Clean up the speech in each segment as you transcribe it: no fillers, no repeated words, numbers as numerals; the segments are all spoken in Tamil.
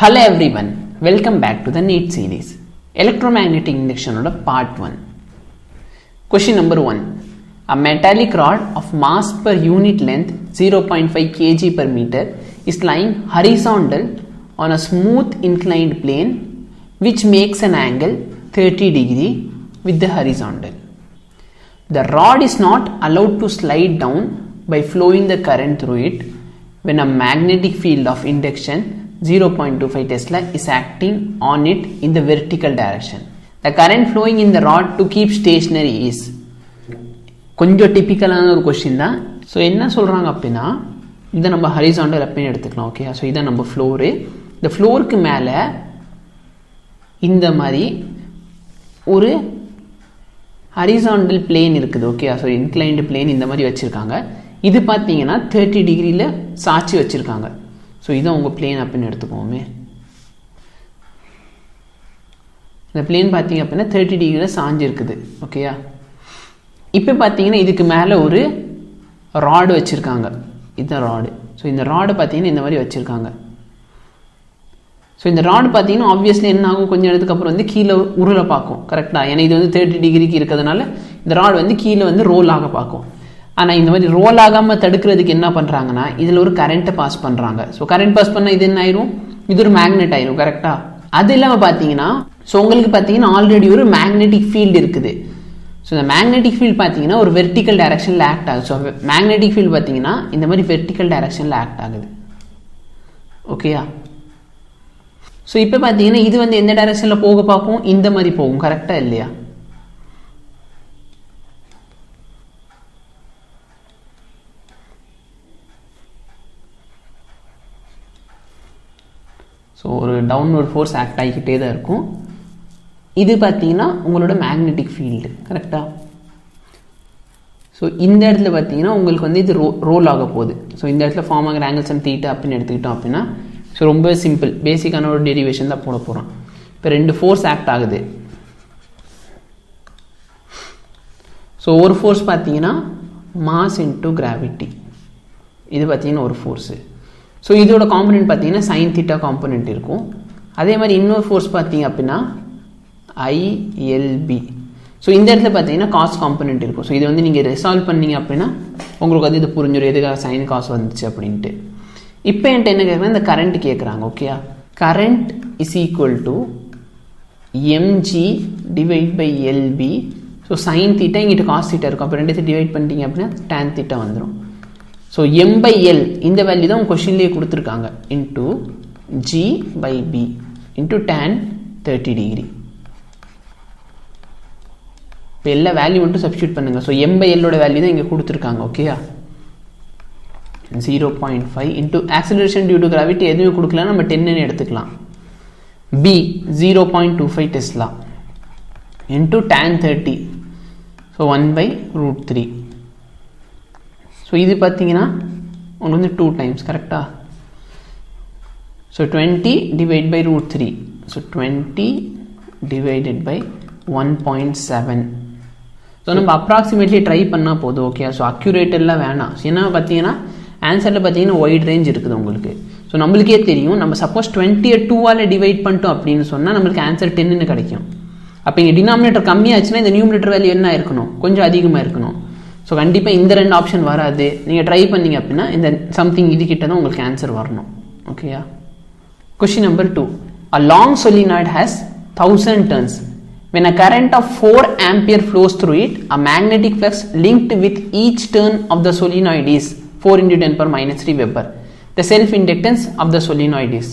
Hello everyone, welcome back to the NEET series. Electromagnetic induction part 1. Question number 1. A metallic rod of mass per unit length 0.5 kg per meter is lying horizontal on a smooth inclined plane which makes an angle 30 degree with the horizontal. The rod is not allowed to slide down by flowing the current through it when a magnetic field of induction 0.25 Tesla is acting on it in the vertical direction. The current flowing in the rod to keep stationary is கொஞ்சம் டிப்பிக்கலான ஒரு கொஸ்டின் தான். ஸோ என்ன சொல்கிறாங்க அப்படின்னா, இதை நம்ம ஹரிசாண்டல் அப்படின்னு எடுத்துக்கலாம். ஓகே, ஸோ இதான் நம்ம ஃப்ளோரு. இந்த ஃப்ளோருக்கு மேலே இந்த மாதிரி ஒரு ஹரிசாண்டல் பிளேன் இருக்குது. ஓகே, ஸோ இன்க்ளைன்டு பிளேன் இந்த மாதிரி வச்சுருக்காங்க. இது பார்த்தீங்கன்னா 30 டிகிரியில் சாய்ச்சி வச்சுருக்காங்க. ஸோ இதான் உங்கள் பிளேன் அப்படின்னு எடுத்துக்கோமே. இந்த பிளேன் பார்த்தீங்க அப்படின்னா 30 டிகிரியில் சாஞ்சிருக்குது. ஓகேயா, இப்போ பார்த்தீங்கன்னா இதுக்கு மேலே ஒரு ராடு வச்சுருக்காங்க. இதுதான் ராடு. ஸோ இந்த ராடு பார்த்தீங்கன்னா இந்த மாதிரி வச்சுருக்காங்க. ஸோ இந்த ராடு பார்த்தீங்கன்னா ஆப்வியஸ்லி என்ன ஆகும், கொஞ்சம் இடத்துக்கு அப்புறம் வந்து கீழே உருளை பார்க்கும். கரெக்டாக, ஏன்னா இது வந்து 30 டிகிரிக்கு இருக்கிறதுனால இந்த ராடு வந்து கீழே வந்து ரோல் ஆக பார்க்கும். ஆனால் இந்த மாதிரி ரோல் ஆகாமல் தடுக்கிறதுக்கு என்ன பண்ணுறாங்கன்னா, இதில் ஒரு கரண்ட்டை பாஸ் பண்ணுறாங்க. ஸோ கரண்ட் பாஸ் பண்ணால் இது என்ன ஆயிரும், இது ஒரு மேக்னெட் ஆயிரும். கரெக்டாக, அது இல்லாமல் பார்த்தீங்கன்னா ஸோ உங்களுக்கு பார்த்தீங்கன்னா ஆல்ரெடி ஒரு மேக்னெட்டிக் ஃபீல்டு இருக்குது. ஸோ இந்த மேக்னெட்டிக் ஃபீல்டு பார்த்தீங்கன்னா ஒரு வெர்டிக்கல் டைரக்ஷனில் ஆக்ட் ஆகுது. ஸோ மேக்னெட்டிக் ஃபீல்டு பார்த்தீங்கன்னா இந்த மாதிரி வெர்டிக்கல் டைரக்ஷனில் ஆக்ட் ஆகுது. ஓகேயா, ஸோ இப்போ பார்த்தீங்கன்னா இது வந்து எந்த டைரக்ஷனில் போக பார்க்கும், இந்த மாதிரி போகும். கரெக்டாக இல்லையா? ஸோ ஒரு டவுன்வர்ட் ஃபோர்ஸ் ஆக்ட் ஆகிக்கிட்டே தான் இருக்கும். இது பார்த்தீங்கன்னா உங்களோட மேக்னெட்டிக் ஃபீல்டு. கரெக்டாக, ஸோ இந்த இடத்துல பார்த்தீங்கன்னா உங்களுக்கு வந்து இது ரோல் ஆக போகுது. ஸோ இந்த இடத்துல ஃபார்ம் ஆகிற ஆங்கிள்ஸ் அண்ட் தீட்டா அப்படின்னு எடுத்துக்கிட்டோம் அப்படின்னா, ஸோ ரொம்ப சிம்பிள் பேசிக்கான ஒரு டெரிவேஷன் தான் போட போகிறோம். இப்போ ரெண்டு ஃபோர்ஸ் ஆக்ட் ஆகுது. ஸோ ஒரு ஃபோர்ஸ் பார்த்தீங்கன்னா மாஸ் இன்டூ கிராவிட்டி, இது பார்த்தீங்கன்னா ஒரு ஃபோர்ஸு. ஸோ இதோட காம்பனெண்ட் பார்த்தீங்கன்னா சைன் தீட்டா காம்பனெண்ட் இருக்கும். அதே மாதிரி இன்னொரு ஃபோர்ஸ் பார்த்தீங்க அப்படின்னா ஐஎல்பி. ஸோ இந்த இடத்துல பார்த்தீங்கன்னா காஸ் காம்பனெண்ட் இருக்கும். ஸோ இதை வந்து நீங்கள் ரிசால்வ் பண்ணீங்க அப்படின்னா உங்களுக்கு வந்து இது புரிஞ்சிடும் எதுக்காக சைன் காஸ் வந்துச்சு அப்படின்ட்டு. இப்போ என்கிட்ட என்ன கேட்குறாங்க, இந்த கரண்ட் கேட்குறாங்க. ஓகேயா, current is equal to MG divide by LB. So sine theta இங்கிட்ட காஸ் தீட்டா இருக்கும். அப்போ ரெண்டு டிவைட் பண்ணிட்டீங்க அப்படின்னா டேன் தீட்டா வந்துடும். ஸோ எம் பை எல் இந்த வேல்யூ தான் உங்கள் கொஸ்டின்லேயே கொடுத்துருக்காங்க, into G by B into tan 30 degree. இப்போ எல்லா வேல்யூ மட்டும் சப்ஸ்டியூட் பண்ணுங்கள். ஸோ எம் பை எல்லோட வேல்யூ தான் இங்கே கொடுத்துருக்காங்க. ஓகேயா, 0.5 into acceleration due to gravity எதுவுமே கொடுக்கலாம், நம்ம 10 எடுத்துக்கலாம். B 0.25 tesla into tan 30. So 1/√3. So இது பார்த்தீங்கன்னா உங்களுக்கு வந்து 2 டைம்ஸ். கரெக்டாக, so 20 divide by √3. So 20 divided by 1.7. So நம்ம அப்ராக்சிமேட்லி ட்ரை பண்ணால் போதும். ஓகே, ஸோ அக்யூரேட் எல்லாம் வேணாம். ஏன்னா பார்த்தீங்கன்னா ஆன்சரில் பார்த்தீங்கன்னா ஒயிட் ரேஞ்ச் இருக்குது உங்களுக்கு. ஸோ நம்மளுக்கே தெரியும், நம்ம சப்போஸ் 20 2ஆல் டிவைட் பண்ணிட்டோம் அப்படின்னு சொன்னால் நம்மளுக்கு ஆன்சர் 10 கிடைக்கும். அப்போ இங்கே டினாமினேட்டர் கம்மியாச்சுன்னா இந்த நியூமினேட்டர் வேல்யூ என்ன இருக்கணும், கொஞ்சம் அதிகமாக இருக்கணும். ஸோ கண்டிப்பாக இந்த ரெண்டு ஆப்ஷன் வராது. நீங்கள் ட்ரை பண்ணிங்க அப்படின்னா இந்த சம்திங் இதுக்கிட்ட தான் உங்களுக்கு ஆன்சர் வரணும். ஓகேயா, question number 2. A long solenoid has 1000 turns. When a current of 4 ampere flows through it, a magnetic flux linked with each turn of the solenoid is 4 × 10⁻³ Weber. The self-inductance of the solenoid is.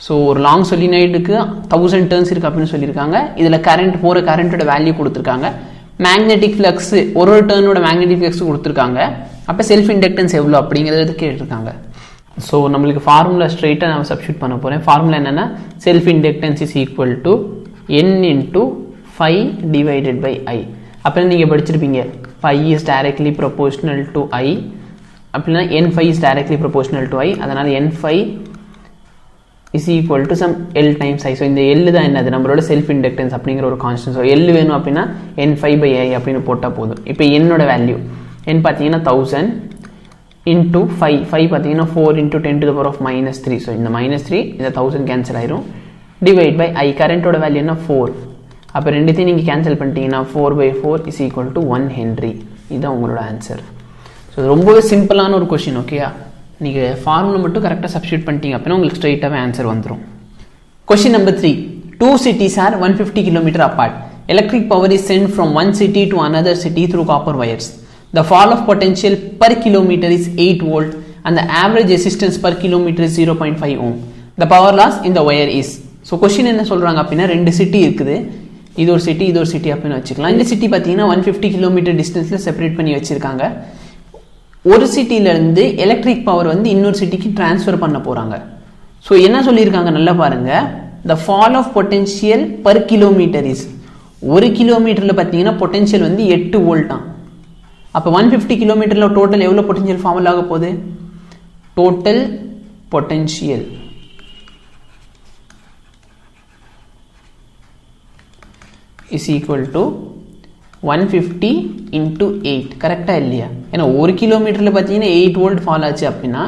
So ஒரு லாங் சொலினாய்டுக்கு 1000 டர்ன்ஸ் இருக்குது அப்படின்னு சொல்லியிருக்காங்க. இதில் கரண்ட் போகிற கரண்ட்டோட வேல்யூ கொடுத்துருக்காங்க. மேக்னெட்டிக் ஃப்ளக்ஸ் ஒரு டர்னோட மேக்னெட்டிக் ஃப்ளக்ஸ் கொடுத்துருக்காங்க. அப்போ செல்ஃப் இண்டக்டன்ஸ் எவ்வளோ அப்படிங்கிறது கேட்டிருக்காங்க. ஸோ நம்மளுக்கு ஃபார்முலா ஸ்ட்ரெயிட்டாக நான் சப்ஸ்டியூட் பண்ண போகிறேன். ஃபார்முலா என்னென்னா, self inductance is equal to n into 5 divided by I. அப்படின்னா நீங்கள் படிச்சிருப்பீங்க, 5 is directly proportional to I. அப்படின்னா n5 is directly proportional to I. அதனால் n5 is equal to some L times I. So இந்த எல் தான் என்னது, நம்மளோட செல்ஃப் இண்டக்டன்ஸ் அப்படிங்கிற ஒரு கான்ஸ்டன்ட். ஸோ எல் வேணும் அப்படின்னா n5/i அப்படின்னு போட்டால் போதும். இப்போ என்னோட வேல்யூ n பார்த்தீங்கன்னா 1000 into 5 பார்த்தீங்கன்னா 4 into 10 to the power of minus 3. So இந்த minus 3 இந்த 1000 கேன்சல் ஆயிரும். டிவைட் பை I கரண்டோட வேல்யூ என்ன 4. அப்போ ரெண்டுத்தையும் நீங்கள் கேன்சல் பண்ணிட்டீங்கன்னா 4/4 is equal to 1 Henry. இதுதான் உங்களோட ஆன்சர். ஸோ ரொம்பவே சிம்பிளான ஒரு கொஷின். ஓகேயா, நீங்கள் ஃபார்முலா மட்டும் கரெக்டாக சப்ஸ்டியூட் பண்ணிட்டீங்க அப்படின்னா உங்களுக்கு ஸ்ட்ரைட்டாகவே ஆன்சர் வந்துடும். Question number 3. Two cities are 150 km apart. Electric power is sent from one city to another city through copper wires. The fall of potential per kilometer is 8 volt and the average resistance per kilometer is 0.5 ohm. The power loss in the wire is. So question என்ன சொல்றாங்க அப்படின்னா, ரெண்டு சிட்டி இருக்குது, இது ஒரு சிட்டி அப்படின்னு வச்சுக்கலாம். இந்த சிட்டி பார்த்தீங்கன்னா 150 km டிஸ்டன்ஸில் செப்பரேட் பண்ணி வச்சிருக்காங்க. ஒரு சிட்டியிலேருந்து எலக்ட்ரிக் பவர் வந்து இன்னொரு சிட்டிக்கு டிரான்ஸ்ஃபர் பண்ண போகிறாங்க. ஸோ என்ன சொல்லியிருக்காங்க நல்லா பாருங்க, the fall of potential per kilometre is, ஒரு கிலோமீட்டரில் பார்த்தீங்கன்னா பொட்டென்ஷியல் வந்து 8 வோல்ட்டாம். அப்போ 150 கிலோமீட்டரில் டோட்டல் எவ்வளோ பொட்டென்ஷியல் ஃபார்ம் ஆக போகுது, total potential is equal to 150 into 8. கரெக்டாக இல்லையா? ஏன்னா ஒரு கிலோமீட்டரில் பார்த்தீங்கன்னா 8 வோல்ட் ஃபால் ஆச்சு அப்படின்னா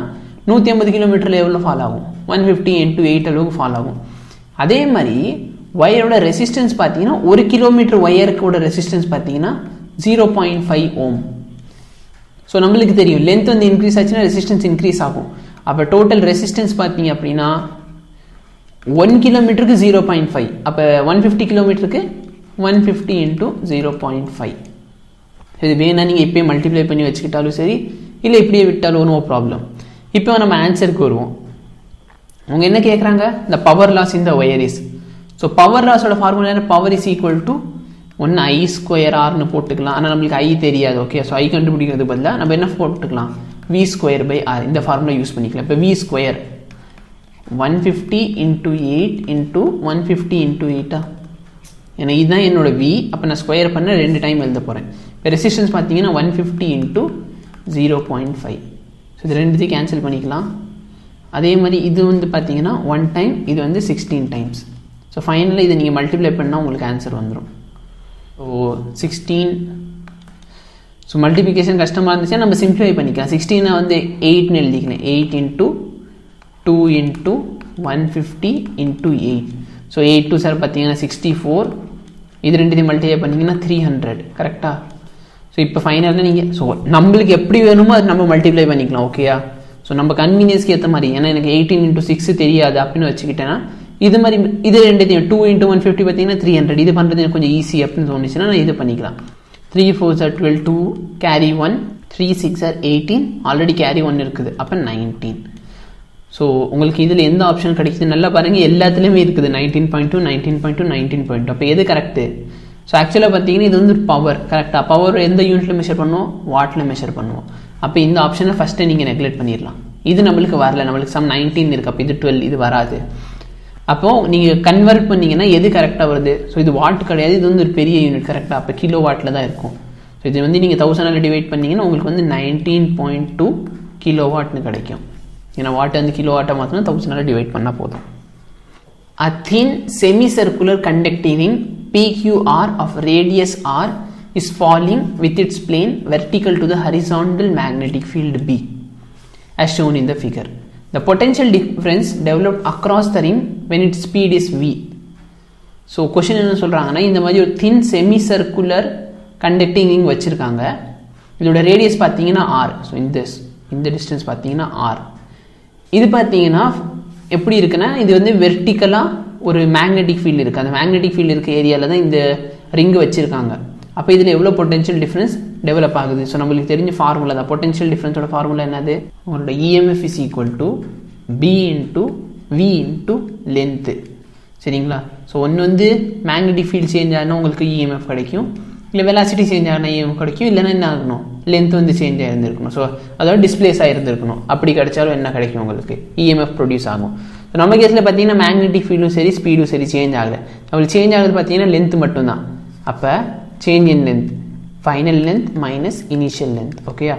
150 கிலோமீட்டரில் எவ்வளோ ஃபால் ஆகும், 150 into 8 அளவுக்கு ஃபால் ஆகும். அதே மாதிரி ஒயரோட ரெசிஸ்டன்ஸ் பார்த்தீங்கன்னா ஒரு கிலோமீட்டர் ஒயருக்கோட ரெசிஸ்டன்ஸ் பார்த்தீங்கன்னா 0.5 ஓம். ஸோ நம்மளுக்கு தெரியும் லென்த் வந்து இன்க்ரீஸ் ஆச்சுன்னா ரெசிஸ்டன்ஸ் இன்க்ரீஸ் ஆகும். அப்போ டோட்டல் ரெசிஸ்டன்ஸ் பார்த்தீங்க அப்படின்னா 1 கிலோமீட்டருக்கு 0.5, அப்போ 150 கிலோமீட்டருக்கு 150 into 0.5. இது வேணா நீங்கள் இப்போயே மல்டிப்ளை பண்ணி வச்சுக்கிட்டாலும் சரி, இல்லை இப்படியே விட்டாலும் நோ ப்ராப்ளம். இப்போ நம்ம ஆன்சருக்கு வருவோம். அவங்க என்ன கேட்குறாங்க, இந்த பவர் லாஸ் இந்த ஒயர் இஸ். ஸோ பவர் லாஸோட ஃபார்முலா என்ன, பவர் இஸ் ஈக்குவல் டு ஒன்று I²R போட்டுக்கலாம். ஆனால் நம்மளுக்கு I தெரியாது. ஓகே, ஸோ I கண்டுபிடிக்கிறது பதிலாக நம்ம என்ன போட்டுக்கலாம், V²/R இந்த ஃபார்முலா யூஸ் பண்ணிக்கலாம். இப்போ V² 150 into 8 into 150 into 8. ஏன்னா இதுதான் என்னோட V. அப்போ நான் ஸ்கொயர் பண்ண 2 டைம் எழுத போகிறேன். இப்போ ரெசிஸ்டன்ஸ் பார்த்தீங்கன்னா 150 into 0.5. ஸோ இது ரெண்டுத்தையும் கேன்சல் பண்ணிக்கலாம். அதே மாதிரி இது வந்து பார்த்தீங்கன்னா 1 டைம், இது வந்து 16 டைம்ஸ். ஸோ ஃபைனலாக இதை நீங்கள் மல்டிப்ளை பண்ணால் உங்களுக்கு ஆன்சர் வந்துடும். ஸோ 16. ஸோ மல்டிப்ளிகேஷன் கஷ்டமாக இருந்துச்சுன்னா நம்ம சிம்பிளிஃபை பண்ணிக்கலாம். 16 வந்து 8ன்னு எழுதிக்கலாம். 8 into 2 into 150 into 8. So 8 2 sir பார்த்தீங்கன்னா 64. இது ரெண்டுத்தையும் மல்டிப்ளை பண்ணிங்கன்னா 300. கரெக்டாக? ஸோ இப்போ ஃபைனலாக நீங்கள் ஸோ நம்மளுக்கு எப்படி வேணுமோ அது நம்ம மல்டிப்ளை பண்ணிக்கலாம். ஓகேயா? ஸோ நம்ம கன்வீனியன்ஸ்க்கு ஏற்ற மாதிரி, ஏன்னா எனக்கு 18 into 6 தெரியாது அப்படின்னு வச்சுக்கிட்டேன்னா இது மாதிரி இது ரெண்டுத்தையும் 2 into 150 பார்த்தீங்கன்னா 300. இது பண்ணுறது எனக்கு கொஞ்சம் ஈஸி அப்படின்னு தோணுச்சுன்னா நான் இது பண்ணிக்கலாம். 3 4s are 12, 2 carry 1, 3 6 are 18, already carry 1 இருக்குது, அப்போ 19. ஸோ உங்களுக்கு இதில் எந்த ஆப்ஷன் கிடைக்குது நல்லா பாருங்கள், எல்லாத்துலேயுமே இருக்குது 19.2, 19.2, 19.2. அப்போ எது கரெக்டு? ஸோ ஆக்சுவலாக பார்த்தீங்கன்னா இது வந்து பவர். கரெக்டாக பவர் எந்த யூனிட்டில் மெஷர் பண்ணுவோம், வாட்டில் மெஷர் பண்ணுவோம். அப்போ இந்த ஆப்ஷனை ஃபஸ்ட்டே நீங்கள் நெக்லெக்ட் பண்ணிடலாம். இது நம்மளுக்கு வரல, நம்மளுக்கு சம் 19 இருக்குது, அப்போ இது 12, இது வராது. அப்போது நீங்கள் கன்வெர்ட் பண்ணிங்கன்னா எது கரெக்டாக வருது? ஸோ இது வாட் கிடையாது, இது வந்து ஒரு பெரிய யூனிட். கரெக்டாக? அப்போ கிலோ வாட்டில் தான் இருக்கும். ஸோ இது வந்து நீங்கள் 1000 டிவைட் பண்ணிங்கன்னா உங்களுக்கு வந்து 19.2 கிலோ வாட்னு கிடைக்கும். ஏன்னா வாட்டை வந்து கிலோ வாட்டை மாற்றினா 1000 டிவைட் பண்ணால் போதும். A thin semicircular conducting ring PQR of radius R is falling with its plane vertical to the horizontal magnetic field B as shown in the figure. The potential difference developed across the ring when its speed is V. So question என்ன சொல்கிறாங்கன்னா, இந்த மாதிரி ஒரு thin semicircular conducting ring வச்சுருக்காங்க. இதோட ரேடியஸ் பார்த்தீங்கன்னா R. ஸோ இந்த டிஸ்டன்ஸ் பார்த்தீங்கன்னா R. இது பார்த்தீங்கன்னா எப்படி இருக்குன்னா, இது வந்து வெர்டிக்கலாக ஒரு மேக்னெட்டிக் ஃபீல்டு இருக்குது. அந்த மேக்னெட்டிக் ஃபீல்டு இருக்க ஏரியாவில் தான் இந்த ரிங்கு வச்சுருக்காங்க. அப்போ இதில் எவ்வளோ பொட்டென்ஷியல் டிஃப்ரென்ஸ் டெவலப் ஆகுது? ஸோ நம்மளுக்கு தெரிஞ்ச ஃபார்முலா தான். பொட்டென்ஷியல் டிஃப்ரென்ஸோட ஃபார்முலா என்னது? உங்களோட EMF is equal to B into V into length. சரிங்களா? ஸோ ஒன்று வந்து மேக்னெட்டிக் ஃபீல்டு சேஞ்ச் ஆகினா உங்களுக்கு EMF கிடைக்கும், இல்லை வெலாசிட்டி சேஞ்ச் ஆகினா EMF கிடைக்கும், இல்லைன்னா என்ன ஆகணும், லென்த் வந்து சேஞ்ச் ஆகிருந்துருக்கணும். ஸோ அதோட டிஸ்பிளேஸ் ஆகிருந்துருக்கணும். அப்படி கிடைச்சாலும் என்ன கிடைக்கும், உங்களுக்கு EMF ப்ரொடியூஸ் ஆகும். ஸோ நம்ம கேஸில் பார்த்தீங்கன்னா மேக்னெட்டிக் ஃபீல்டும் சரி ஸ்பீடும் சரி சேஞ்ச் ஆகலை. நம்மளுக்கு சேஞ்ச் ஆகுது பார்த்தீங்கன்னா லென்த் மட்டும்தான். அப்போ change in length, final length minus initial length. ஓகேயா?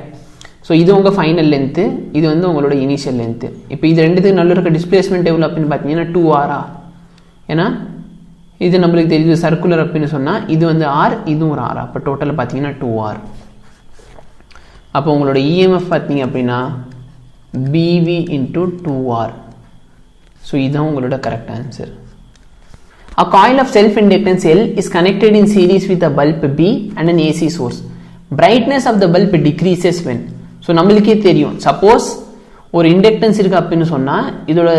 ஸோ இது உங்கள் ஃபைனல் லென்த்து, இது வந்து உங்களோட இனிஷியல் லென்த்து. இப்போ இது ரெண்டுத்துக்கு நல்ல இருக்க டிஸ்பிளேஸ்மெண்ட் எவ்வளோ அப்படின்னு பார்த்தீங்கன்னா 2R. ஏன்னா இது நம்மளுக்கு தெரியுது சர்க்குலர் அப்படின்னு சொன்னால் இது வந்து R, இதுவும் ஒரு R. அப்போ டோட்டலில் பார்த்தீங்கன்னா 2R. அப்போ உங்களோட EMF பார்த்தீங்க அப்படின்னா BV into 2R. ஸோ இதுதான் உங்களோட correct answer. A coil of self-inductance L is connected in series with a bulb B and an AC source. Brightness of the bulb decreases when. So நம்மளுக்கே தெரியும், சப்போஸ் ஒரு இண்டக்டன்ஸ் இருக்குது அப்படின்னு சொன்னால் இதோட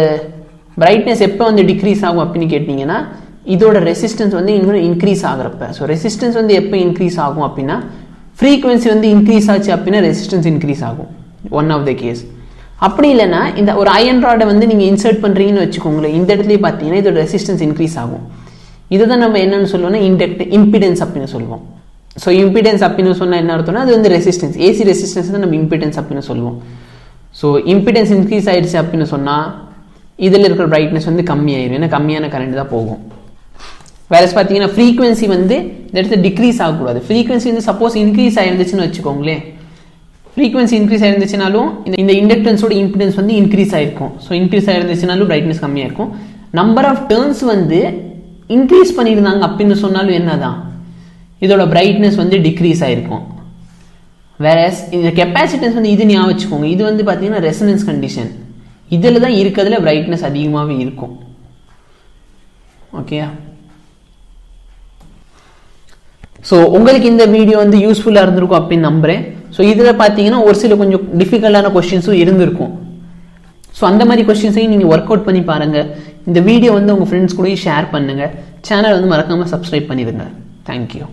பிரைட்னஸ் எப்போ வந்து டிக்ரீஸ் ஆகும் அப்படின்னு கேட்டிங்கன்னா இதோட ரெசிஸ்டன்ஸ் வந்து இன்னும் இன்க்ரீஸ் ஆகிறப்ப. ஸோ ரெசிஸ்டன்ஸ் வந்து எப்போ இன்க்ரீஸ் ஆகும் அப்படின்னா ஃப்ரீக்வன்சி வந்து இன்க்ரீஸ் ஆச்சு அப்படின்னா ரெசிஸ்டன்ஸ் இன்க்ரீஸ் ஆகும், ஒன் ஆஃப் த கேஸ். அப்படி இல்லைன்னா இந்த ஒரு அயன் ராடை வந்து நீங்கள் இன்சர்ட் பண்ணுறீங்கன்னு வச்சுக்கோங்களேன், இந்த இடத்துலயே பார்த்தீங்கன்னா இதோட ரெசிஸ்டன்ஸ் இன்க்ரீஸ் ஆகும். இதை தான் நம்ம என்னன்னு சொல்லுவோம்னா இம்பிடன்ஸ் அப்படின்னு சொல்லுவோம். ஸோ இம்பிடன்ஸ் அப்படின்னு சொன்னால் என்ன அர்த்தம்னா அது வந்து ரெசிஸ்டன்ஸ், ஏசி ரெசிஸ்டன்ஸ் தான் நம்ம இம்பிடன்ஸ் அப்படின்னு சொல்லுவோம். ஸோ இம்பிடன்ஸ் இன்க்ரீஸ் ஆயிடுச்சு அப்படின்னு சொன்னால் இதில் இருக்கிற பிரைட்னஸ் வந்து கம்மியாயிடும், ஏன்னா கம்மியான கரண்ட் தான் போகும். வேற பார்த்தீங்கன்னா ஃப்ரீக்வன்சி வந்து இந்த இடத்துல டிக்ரீஸ் ஆகக்கூடாது. ஃப்ரீக்வன்சி வந்து சப்போஸ் இன்க்ரீஸ் ஆயிருந்துச்சுன்னு வச்சுக்கோங்களேன், ஃப்ரீக்வன்சி இன்க்ரீஸ் ஆயிருந்துச்சுனாலும் இந்த இண்டக்டன்ஸோட இம்பிடன்ஸ் வந்து இன்க்ரீஸ் ஆயிருக்கும். ஸோ இன்க்ரீஸ் ஆயிருந்துச்சுனாலும் பிரைட்னஸ் கம்மியாக இருக்கும். நம்பர் ஆஃப் டர்ன்ஸ் வந்து இன்க்ரீஸ் பண்ணியிருந்தாங்க அப்படின்னு சொன்னாலும் என்னதான் இதோட பிரைட்னஸ் வந்து டிக்ரீஸ் ஆயிருக்கும். வேற இந்த கெப்பாசிட்டன்ஸ் வந்து இது ஞாபகம் வச்சுக்கோங்க, இது வந்து பார்த்தீங்கன்னா ரெசனன்ஸ் கண்டிஷன், இதில் தான் இருக்கிறதுல பிரைட்னஸ் அதிகமாகவே இருக்கும். ஓகேயா? ஸோ உங்களுக்கு இந்த வீடியோ வந்து யூஸ்ஃபுல்லாக இருந்திருக்கும் அப்படின்னு நம்புகிறேன். ஸோ இதில் பார்த்தீங்கன்னா ஒரு சில கொஞ்சம் டிஃபிகல்ட்டான கொஸ்டின்ஸும் இருந்திருக்கும். ஸோ அந்த மாதிரி கொஸ்டின்ஸையும் நீங்கள் ஒர்க் அவுட் பண்ணி பாருங்கள். இந்த வீடியோ வந்து உங்கள் ஃப்ரெண்ட்ஸ் கூட ஷேர் பண்ணுங்கள். சேனல் வந்து மறக்காமல் சப்ஸ்கிரைப் பண்ணிடுங்க. தேங்க்யூ.